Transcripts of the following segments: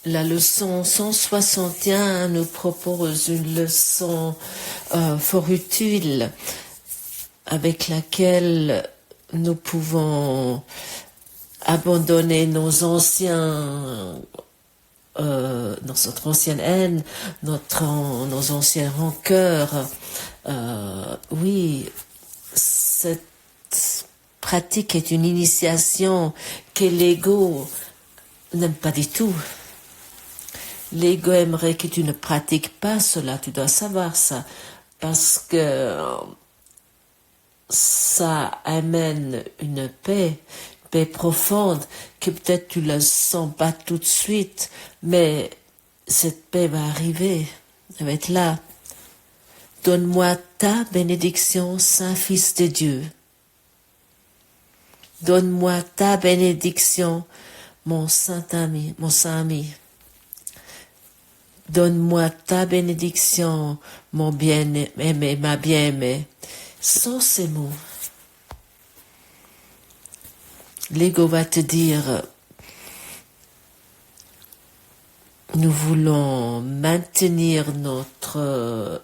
La leçon 161 nous propose une leçon fort utile avec laquelle nous pouvons abandonner nos anciens, notre ancienne haine, nos anciens rancœurs. Oui, cette pratique est une initiation que l'ego n'aime pas du tout. L'ego aimerait que tu ne pratiques pas cela, tu dois savoir ça, parce que ça amène une paix profonde, que peut-être tu ne le sens pas tout de suite, mais cette paix va arriver, elle va être là. Donne-moi ta bénédiction, Saint-Fils de Dieu. Donne-moi ta bénédiction, mon Saint-Ami, mon Saint-Ami. Donne-moi ta bénédiction, mon bien-aimé, ma bien-aimée. Sans ces mots, l'ego va te dire, nous voulons maintenir notre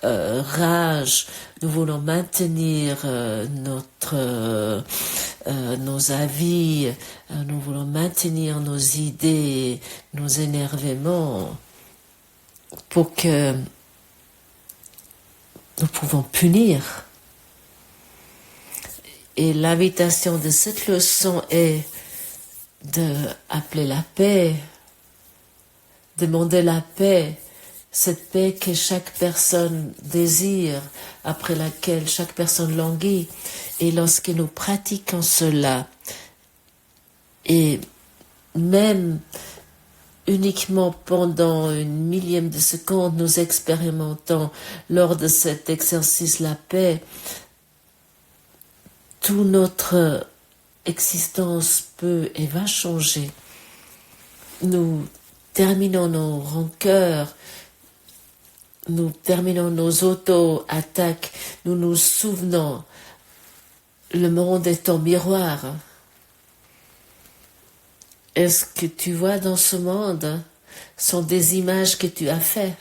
rage, nous voulons maintenir nos avis, nous voulons maintenir nos idées, nos énervements, pour que nous pouvons punir. Et l'invitation de cette leçon est d'appeler la paix, demander la paix, cette paix que chaque personne désire, après laquelle chaque personne languit. Et lorsque nous pratiquons cela, et même uniquement pendant une millième de seconde, nous expérimentons lors de cet exercice la paix, toute notre existence peut et va changer. Nous terminons nos rancœurs, nous terminons nos auto-attaques, nous nous souvenons, le monde est ton miroir. Est-ce que tu vois dans ce monde sont des images que tu as faites?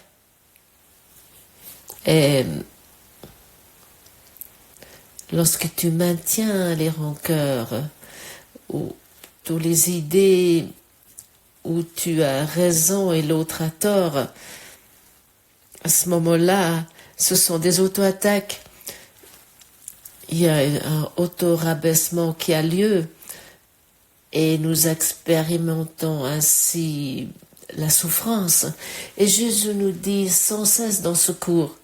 Et lorsque tu maintiens les rancœurs ou toutes les idées où tu as raison et l'autre a tort, à ce moment-là, ce sont des auto-attaques. Il y a un auto-rabaissement qui a lieu et nous expérimentons ainsi la souffrance. Et Jésus nous dit sans cesse dans ce cours,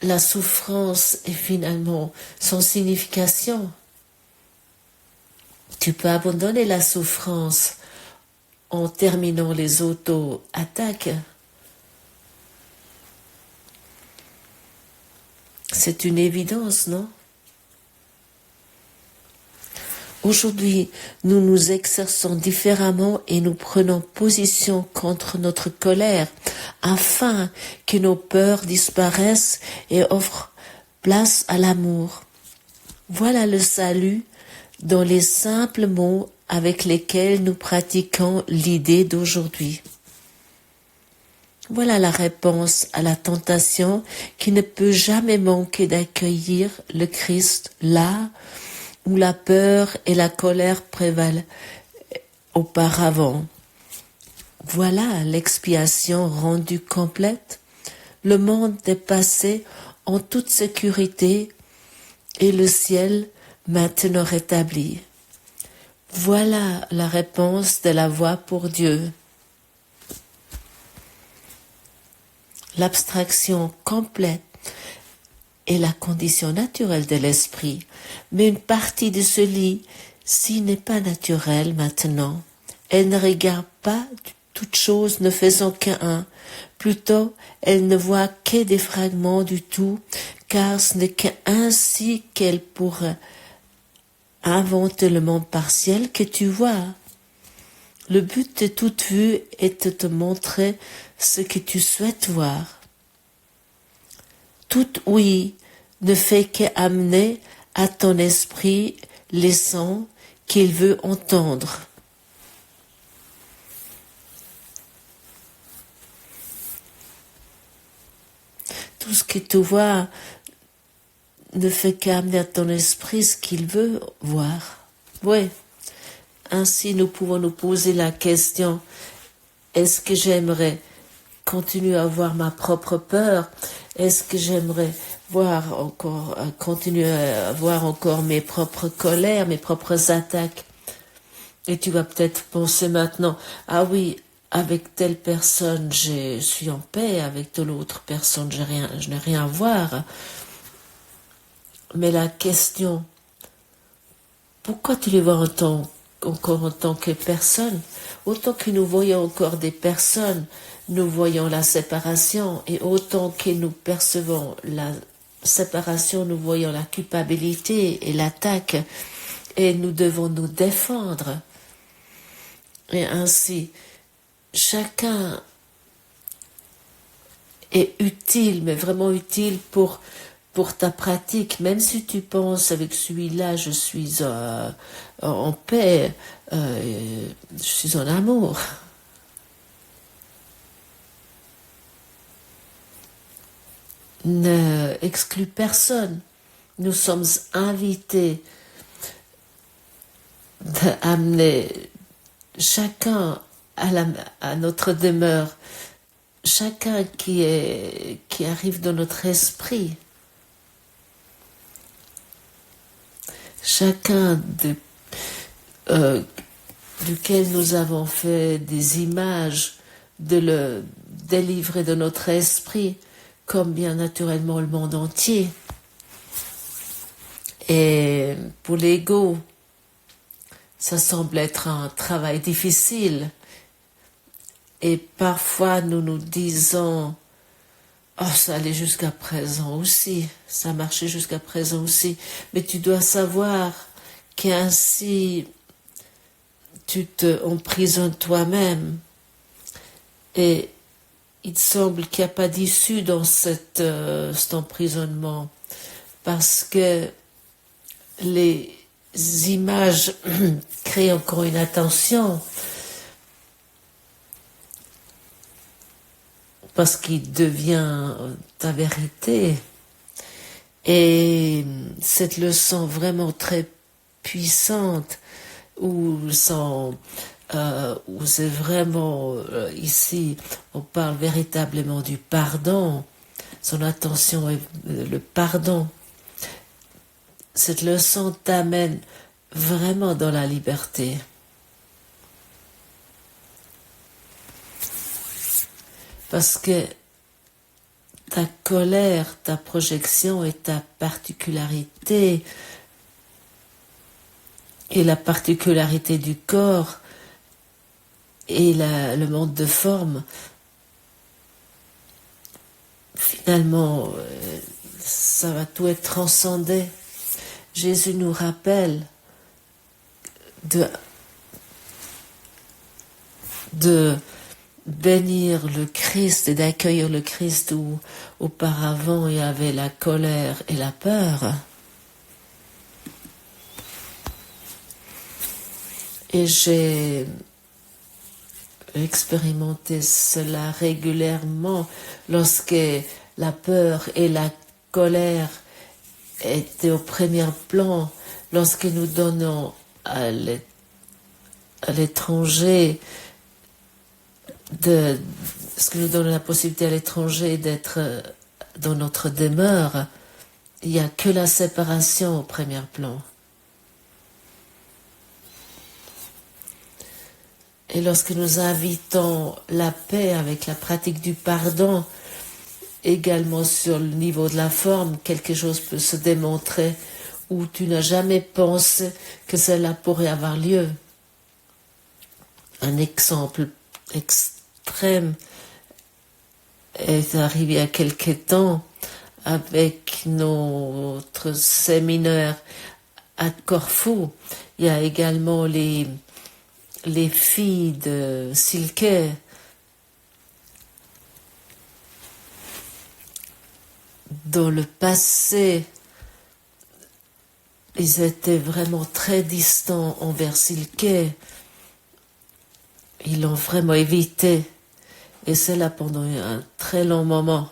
la souffrance est finalement sans signification. Tu peux abandonner la souffrance en terminant les auto-attaques. C'est une évidence, non? Aujourd'hui, nous nous exerçons différemment et nous prenons position contre notre colère afin que nos peurs disparaissent et offrent place à l'amour. Voilà le salut dans les simples mots avec lesquels nous pratiquons l'idée d'aujourd'hui. Voilà la réponse à la tentation qui ne peut jamais manquer d'accueillir le Christ là où la peur et la colère prévalent auparavant. Voilà l'expiation rendue complète. Le monde est passé en toute sécurité et le ciel maintenant rétabli. Voilà la réponse de la voie pour Dieu. L'abstraction complète est la condition naturelle de l'esprit, mais une partie de ce lit-ci n'est pas naturelle maintenant. Elle ne regarde pas toute chose ne faisant qu'un, plutôt elle ne voit que des fragments du tout, car ce n'est qu'ainsi qu'elle pourra inventer le monde partiel que tu vois. Le but de toute vue est de te montrer ce que tu souhaites voir. Toute ouïe ne fait qu'amener à ton esprit les sons qu'il veut entendre. tout ce que tu vois ne fait qu'amener à ton esprit ce qu'il veut voir. Oui. Ainsi, nous pouvons nous poser la question, est-ce que j'aimerais continuer à avoir ma propre peur? Est-ce que j'aimerais continuer à avoir encore mes propres colères, mes propres attaques? Et tu vas peut-être penser maintenant, ah oui, avec telle personne, je suis en paix, avec telle autre personne, je n'ai rien à voir. Mais la question, pourquoi tu les vois encore en tant que personne? Autant que nous voyons encore des personnes, nous voyons la séparation, et autant que nous percevons la séparation, nous voyons la culpabilité et l'attaque, et nous devons nous défendre. Et ainsi, chacun est utile, mais vraiment utile pour ta pratique. Même si tu penses avec celui-là, je suis en paix, je suis en amour. Ne exclus personne. Nous sommes invités d'amener chacun à notre demeure, chacun qui arrive dans notre esprit, chacun duquel nous avons fait des images, de le délivrer de notre esprit, comme bien naturellement le monde entier. Et pour l'ego, ça semble être un travail difficile. Et parfois nous nous disons, oh, ça allait jusqu'à présent aussi, ça marchait jusqu'à présent aussi. Mais tu dois savoir qu'ainsi tu te emprisonnes toi-même. Et il semble qu'il n'y a pas d'issue dans cet emprisonnement, parce que les images créent encore une attention, parce qu'il devient ta vérité. Et cette leçon vraiment très puissante, où c'est vraiment, ici, on parle véritablement du pardon, son attention est le pardon. Cette leçon t'amène vraiment dans la liberté. Parce que ta colère, ta projection et ta particularité, et la particularité du corps, et le monde de forme, finalement, ça va tout être transcendé. Jésus nous rappelle de bénir le Christ et d'accueillir le Christ où auparavant il y avait la colère et la peur. Et j'ai expérimenté cela régulièrement lorsque la peur et la colère étaient au premier plan, lorsque nous donnons à l'étranger ce que nous donne la possibilité à l'étranger d'être dans notre demeure, il n'y a que la séparation au premier plan. Et lorsque nous invitons la paix avec la pratique du pardon, également sur le niveau de la forme, quelque chose peut se démontrer où tu n'as jamais pensé que cela pourrait avoir lieu. Un exemple extrême est arrivé il y a quelque temps avec notre séminaire à Corfou. Il y a également les filles de Silke dans le passé. Ils étaient vraiment très distants envers Silke. Ils l'ont vraiment évité. Et c'est là pendant un très long moment.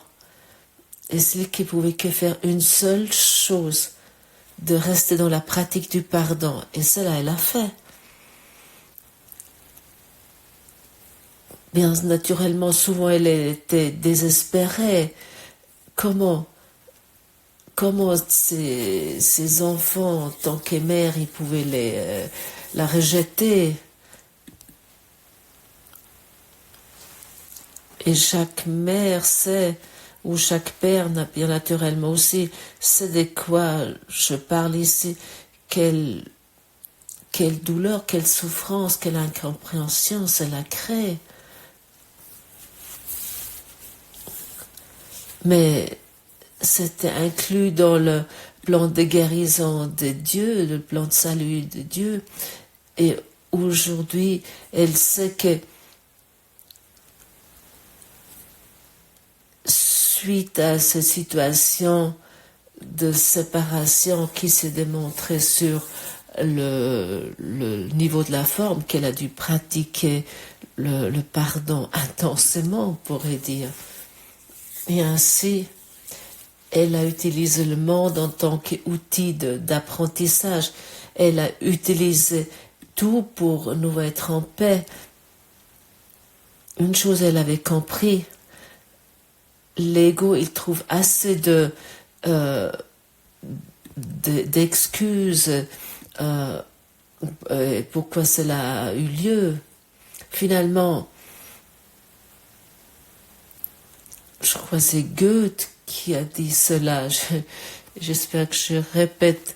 Et celui qui pouvait que faire une seule chose, de rester dans la pratique du pardon. Et cela, elle a fait. Bien naturellement, souvent, elle était désespérée. Comment ces enfants, en tant que mère, ils pouvaient la rejeter. Et chaque mère sait, ou chaque père, bien naturellement aussi, sait de quoi je parle ici, quelle douleur, quelle souffrance, quelle incompréhension cela crée. Mais c'était inclus dans le plan de guérison de Dieu, le plan de salut de Dieu. Et aujourd'hui, elle sait que suite à cette situation de séparation qui s'est démontrée sur le niveau de la forme, qu'elle a dû pratiquer le pardon intensément, on pourrait dire. Et ainsi, elle a utilisé le monde en tant qu'outil d'apprentissage. Elle a utilisé tout pour nous être en paix. Une chose, elle avait compris. L'ego, il trouve assez d'excuses pourquoi cela a eu lieu. Finalement, je crois que c'est Goethe qui a dit cela. J'espère que je répète,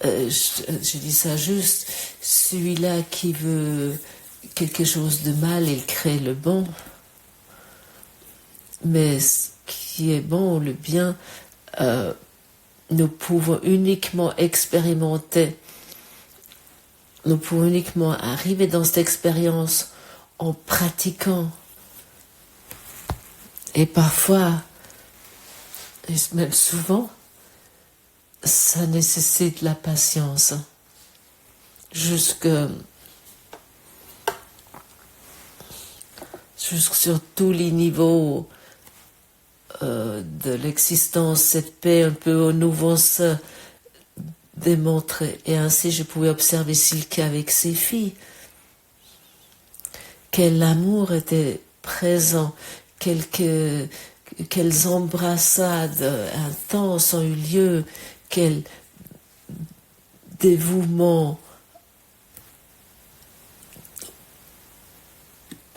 je dis ça juste. Celui-là qui veut quelque chose de mal, il crée le bon. Mais ce qui est bon, le bien, nous pouvons uniquement expérimenter, nous pouvons uniquement arriver dans cette expérience en pratiquant. Et parfois, et même souvent, ça nécessite la patience. Jusque sur tous les niveaux de l'existence, cette paix un peu au nouveau se démontrer. Et ainsi, je pouvais observer Silke avec ses filles. Quel amour était présent, quelles embrassades intenses ont eu lieu, quel dévouement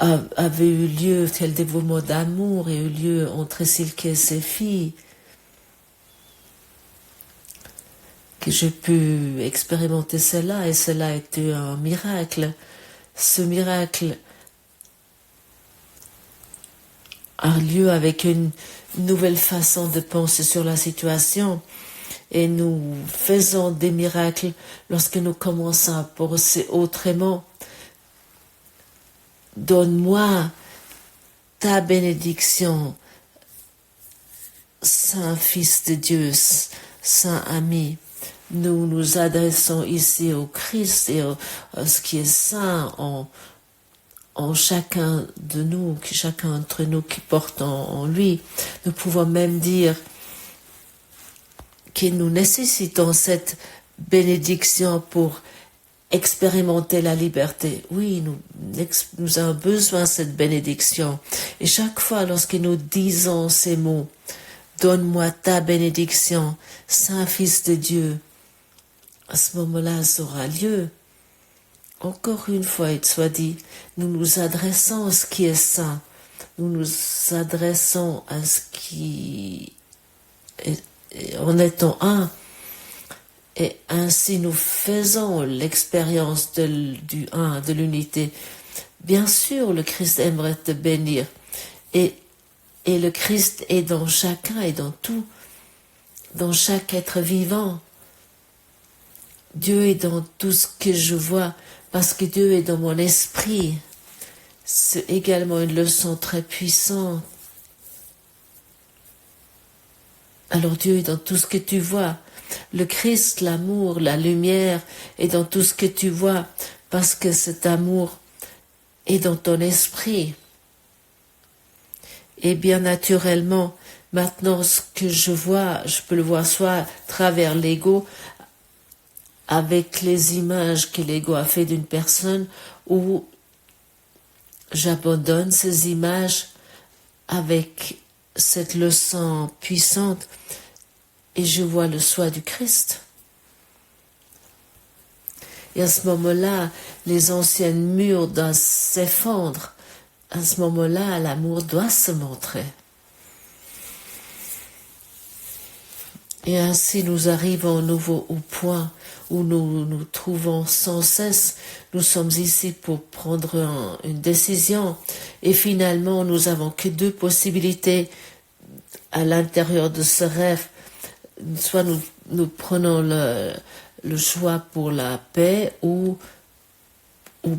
avait eu lieu, quel dévouement d'amour a eu lieu entre Silke et ses filles, que j'ai pu expérimenter cela, et cela a été un miracle. Ce miracle a lieu avec une nouvelle façon de penser sur la situation, et nous faisons des miracles lorsque nous commençons à penser autrement. Donne-moi ta bénédiction, Saint Fils de Dieu, Saint ami. Nous nous adressons ici au Christ et à ce qui est saint en chacun de nous, chacun d'entre nous qui porte en lui. Nous pouvons même dire que nous nécessitons cette bénédiction pour expérimenter la liberté. Oui, nous avons besoin de cette bénédiction. Et chaque fois, lorsque nous disons ces mots, donne-moi ta bénédiction, Saint Fils de Dieu, à ce moment-là, ça aura lieu. Encore une fois, il soit dit, nous nous adressons à ce qui est saint. Nous nous adressons à ce qui est, en étant un. Et ainsi nous faisons l'expérience du un, de l'unité. Bien sûr, le Christ aimerait te bénir. Et le Christ est dans chacun et dans tout, dans chaque être vivant. Dieu est dans tout ce que je vois, parce que Dieu est dans mon esprit. C'est également une leçon très puissante. Alors Dieu est dans tout ce que tu vois. Le Christ, l'amour, la lumière est dans tout ce que tu vois, parce que cet amour est dans ton esprit. Et bien naturellement, Maintenant, ce que je vois, je peux le voir soit à travers l'ego, avec les images que l'ego a fait d'une personne, ou j'abandonne ces images avec cette leçon puissante et je vois le soi du Christ. Et à ce moment-là, les anciennes murs doivent s'effondrer. À ce moment-là, l'amour doit se montrer. Et ainsi, nous arrivons à nouveau au point où nous nous trouvons sans cesse. Nous sommes ici pour prendre une décision. Et finalement, nous n'avons que deux possibilités à l'intérieur de ce rêve. Soit nous prenons le choix pour la paix ou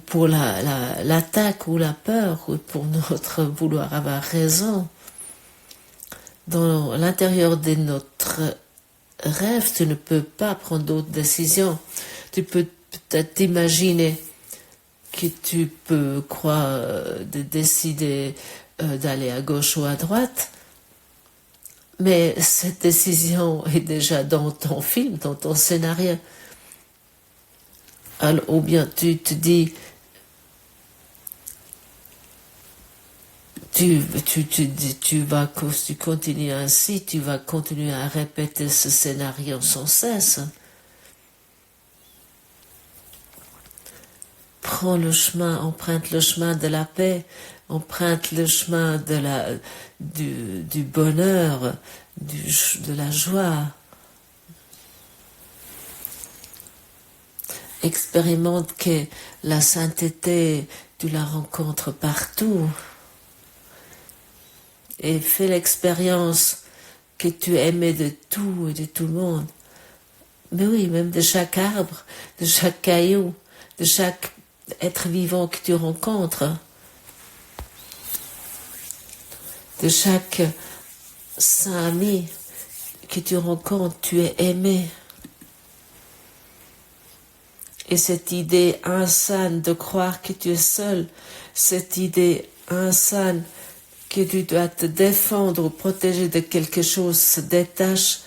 pour l'attaque ou la peur ou pour notre vouloir avoir raison. Dans l'intérieur de notre rêve, tu ne peux pas prendre d'autres décisions. Tu peux peut-être imaginer que tu peux croire de décider d'aller à gauche ou à droite, mais cette décision est déjà dans ton film, dans ton scénario. Alors, ou bien tu te dis, tu continues ainsi, tu vas continuer à répéter ce scénario sans cesse. Prends le chemin, emprunte le chemin de la paix, emprunte le chemin du bonheur, de la joie. Expérimente que la sainteté, tu la rencontres partout. Et fais l'expérience que tu aimais de tout et de tout le monde. Mais oui, même de chaque arbre, de chaque caillou, de chaque être vivant que tu rencontres, de chaque saint ami que tu rencontres, tu es aimé. Et cette idée insane de croire que tu es seul, cette idée insane que tu dois te défendre ou protéger de quelque chose se détache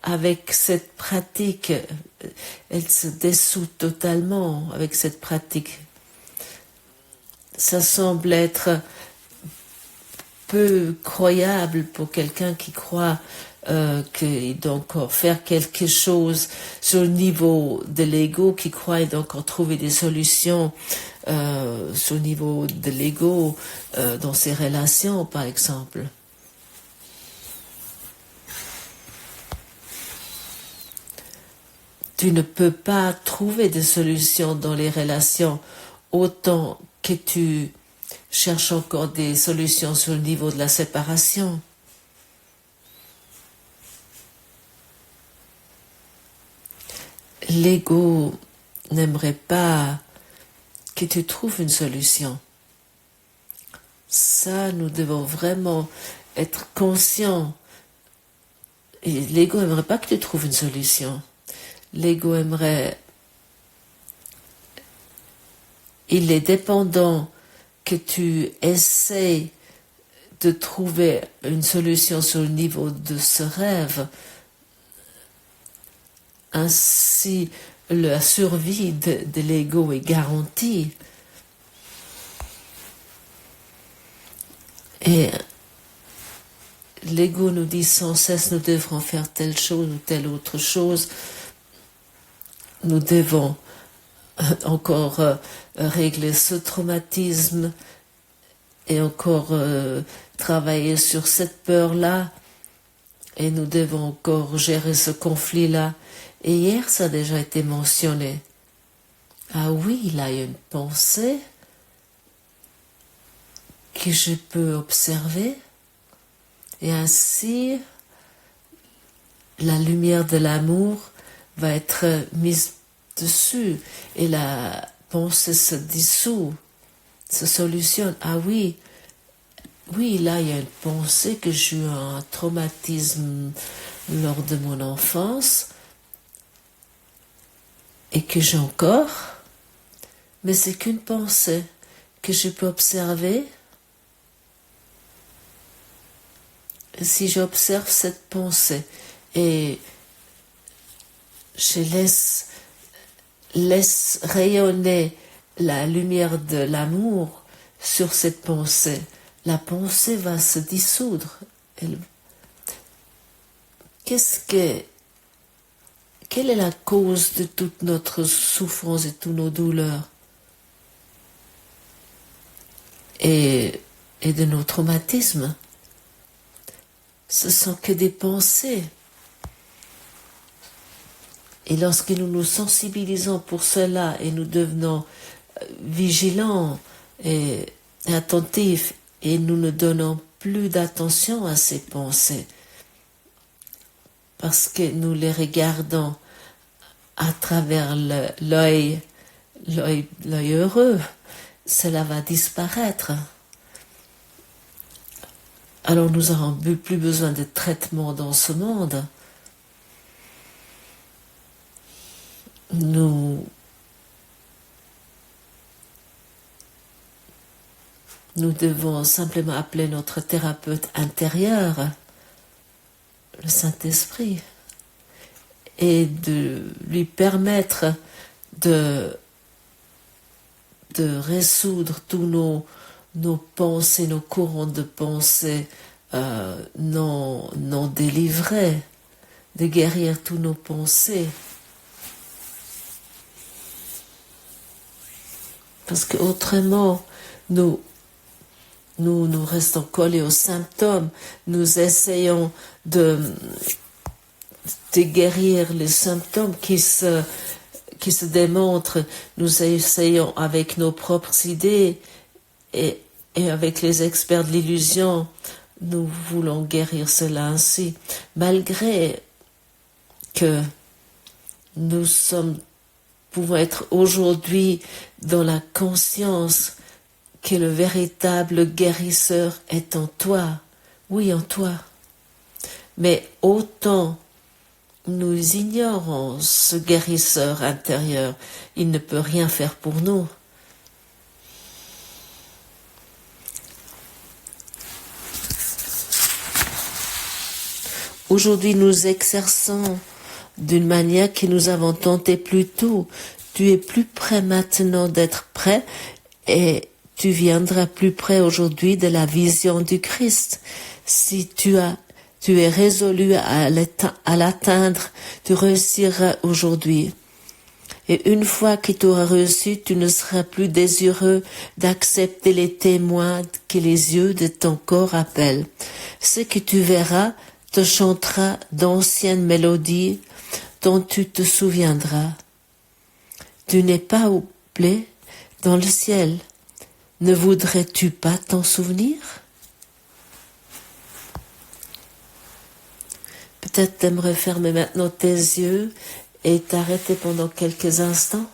avec cette pratique. Elle se dissout totalement avec cette pratique. Ça semble être peu croyable pour quelqu'un qui croit qu'il doit encore faire quelque chose sur le niveau de l'ego, qui croit qu'il doit encore trouver des solutions sur le niveau de l'ego dans ses relations, par exemple. Tu ne peux pas trouver de solutions dans les relations autant que tu cherches encore des solutions sur le niveau de la séparation. L'ego n'aimerait pas que tu trouves une solution. Ça, nous devons vraiment être conscients. Et l'ego n'aimerait pas que tu trouves une solution. L'ego aimerait... Il est dépendant que tu essaies de trouver une solution sur le niveau de ce rêve. Ainsi, la survie de l'ego est garantie. Et l'ego nous dit sans cesse, nous devrons faire telle chose ou telle autre chose. Nous devons encore régler ce traumatisme et encore travailler sur cette peur-là. Et nous devons encore gérer ce conflit-là. Et hier, ça a déjà été mentionné. Ah oui, il y a une pensée que je peux observer. Et ainsi, la lumière de l'amour va être mise dessus. Et la pensée se dissout, se solutionne. Ah oui, là, il y a une pensée que j'ai eu un traumatisme lors de mon enfance et que j'ai encore, mais c'est qu'une pensée que je peux observer si j'observe cette pensée et je laisse rayonner la lumière de l'amour sur cette pensée, la pensée va se dissoudre. Quelle est la cause de toute notre souffrance et toutes nos douleurs et de nos traumatismes? Ce sont que des pensées. Et lorsque nous nous sensibilisons pour cela et nous devenons vigilants et attentifs et nous ne donnons plus d'attention à ces pensées parce que nous les regardons à travers l'œil heureux, cela va disparaître. Alors nous n'aurons plus besoin de traitement dans ce monde. Nous devons simplement appeler notre thérapeute intérieur, le Saint-Esprit, et de lui permettre de résoudre tous nos pensées, nos courants de pensée non délivrés, de guérir tous nos pensées. Parce qu'autrement, nous restons collés aux symptômes, nous essayons de guérir les symptômes qui se démontrent, nous essayons avec nos propres idées et avec les experts de l'illusion, nous voulons guérir cela ainsi, malgré que nous pouvons être aujourd'hui dans la conscience que le véritable guérisseur est en toi, oui en toi. Mais autant nous ignorons ce guérisseur intérieur, il ne peut rien faire pour nous. Aujourd'hui, nous exerçons d'une manière que nous avons tenté plus tôt. Tu es plus près maintenant d'être prêt et tu viendras plus près aujourd'hui de la vision du Christ. Si tu es résolu à l'atteindre, tu réussiras aujourd'hui. Et une fois que tu auras reçu, tu ne seras plus désireux d'accepter les témoins que les yeux de ton corps appellent. Ce que tu verras te chantera d'anciennes mélodies dont tu te souviendras. Tu n'es pas oublié dans le ciel. Ne voudrais-tu pas t'en souvenir? Peut-être t'aimerais fermer maintenant tes yeux et t'arrêter pendant quelques instants.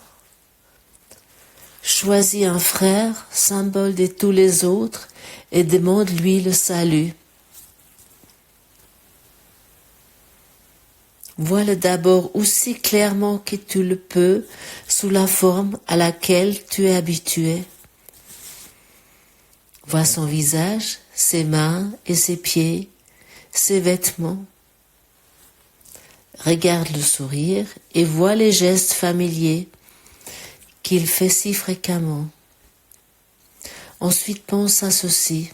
Choisis un frère, symbole de tous les autres, et demande-lui le salut. Vois-le d'abord aussi clairement que tu le peux, sous la forme à laquelle tu es habitué. Vois son visage, ses mains et ses pieds, ses vêtements. Regarde le sourire et vois les gestes familiers qu'il fait si fréquemment. Ensuite pense à ceci.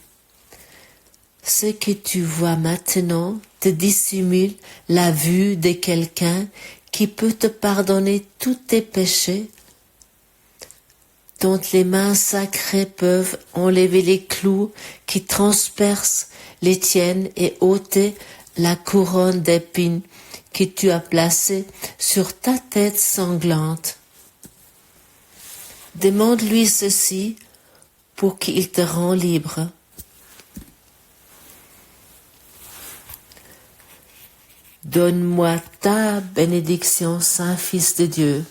Ce que tu vois maintenant te dissimule la vue de quelqu'un qui peut te pardonner tous tes péchés, dont les mains sacrées peuvent enlever les clous qui transpercent les tiennes et ôter la couronne d'épines que tu as placée sur ta tête sanglante. Demande-lui ceci pour qu'il te rende libre. Donne-moi ta bénédiction, Saint-Fils de Dieu.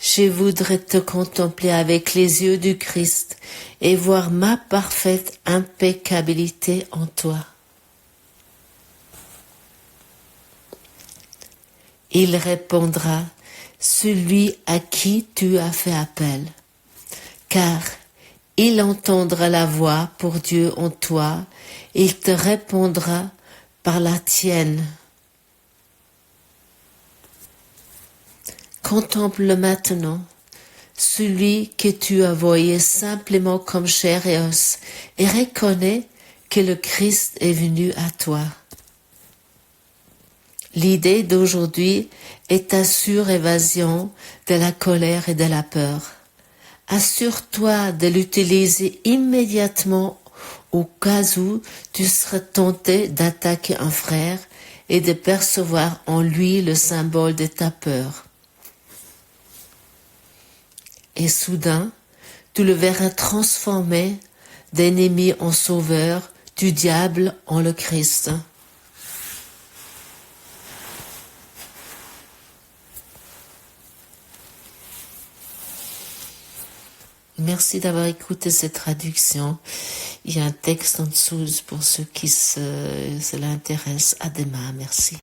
Je voudrais te contempler avec les yeux du Christ et voir ma parfaite impeccabilité en toi. Il répondra, celui à qui tu as fait appel, car il entendra la voix pour Dieu en toi, et il te répondra par la tienne. Contemple maintenant celui que tu as voyé simplement comme chair et os, et reconnais que le Christ est venu à toi. L'idée d'aujourd'hui est ta surévasion de la colère et de la peur. Assure-toi de l'utiliser immédiatement au cas où tu seras tenté d'attaquer un frère et de percevoir en lui le symbole de ta peur. Et soudain, tu le verras transformé d'ennemi en sauveur, du diable en le Christ. Merci d'avoir écouté cette traduction. Il y a un texte en dessous pour ceux qui cela intéresse. À demain. Merci.